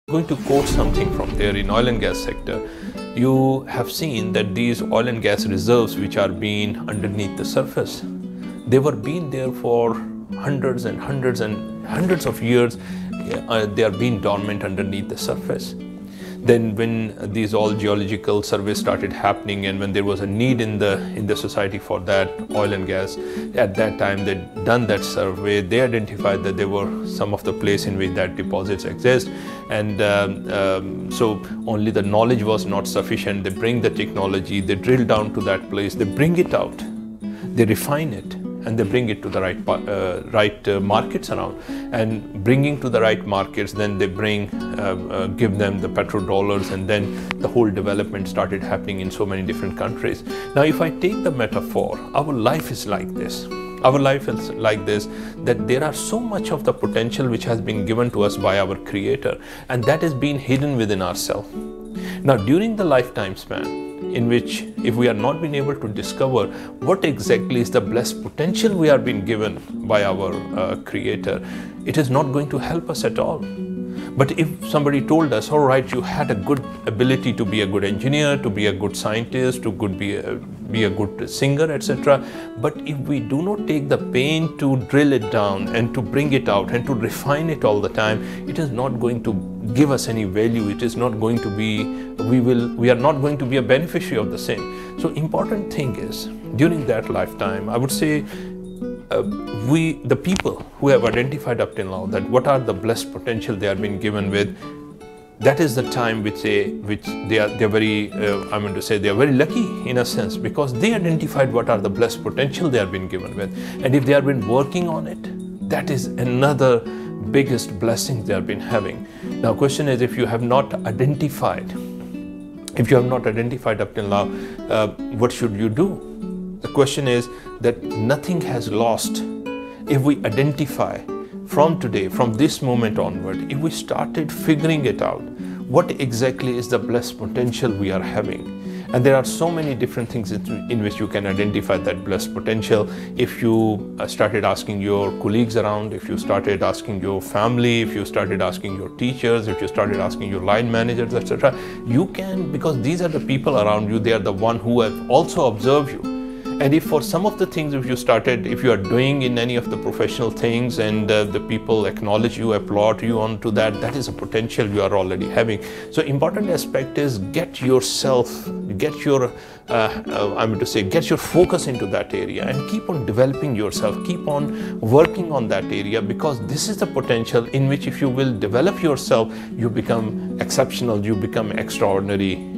Going to quote something from there. In oil and gas sector, you have seen that these oil and gas reserves which are being underneath the surface, they were being there for hundreds and hundreds and hundreds of years. They are being dormant underneath the surface. Then when these all geological surveys started happening, and when there was a need in the society for that oil and gas, at that time they done that survey, they identified that there were some of the place in which that deposits exist, and so only the knowledge was not sufficient. They bring the technology, they drill down to that place, they bring it out, they refine it, and they bring it to the right markets around. And bringing to the right markets, then they give them the petrodollars, and then the whole development started happening in so many different countries. Now, if I take the metaphor, our life is like this. Our life is like this, that there are so much of the potential which has been given to us by our Creator, and that is being hidden within ourselves. Now, during the lifetime span, in which if we are not being able to discover what exactly is the blessed potential we are being given by our Creator, it is not going to help us at all. But if somebody told us, all right, you had a good ability to be a good engineer, to be a good scientist, to be a good singer, etc. But if we do not take the pain to drill it down and to bring it out and to refine it all the time, it is not going to give us any value. It is not going to be, we are not going to be a beneficiary of the same. So important thing is, during that lifetime, I would say, the people who have identified up till now that what are the blessed potential they have been given with, that is the time which they are very they are very lucky in a sense, because they identified what are the blessed potential they have been given with, and if they have been working on it, that is another biggest blessing they have been having. Now, question is, if you have not identified up till now, what should you do? The question is that nothing has lost if we identify from today, from this moment onward, if we started figuring it out, what exactly is the blessed potential we are having. And there are so many different things in which you can identify that blessed potential. If you started asking your colleagues around, if you started asking your family, if you started asking your teachers, if you started asking your line managers, etc., you can, because these are the people around you, they are the one who have also observed you. And if for some of the things, if you are doing in any of the professional things, and the people acknowledge you, applaud you onto that, that is a potential you are already having. So important aspect is get your focus into that area and keep on developing yourself, keep on working on that area, because this is the potential in which if you will develop yourself, you become exceptional, you become extraordinary.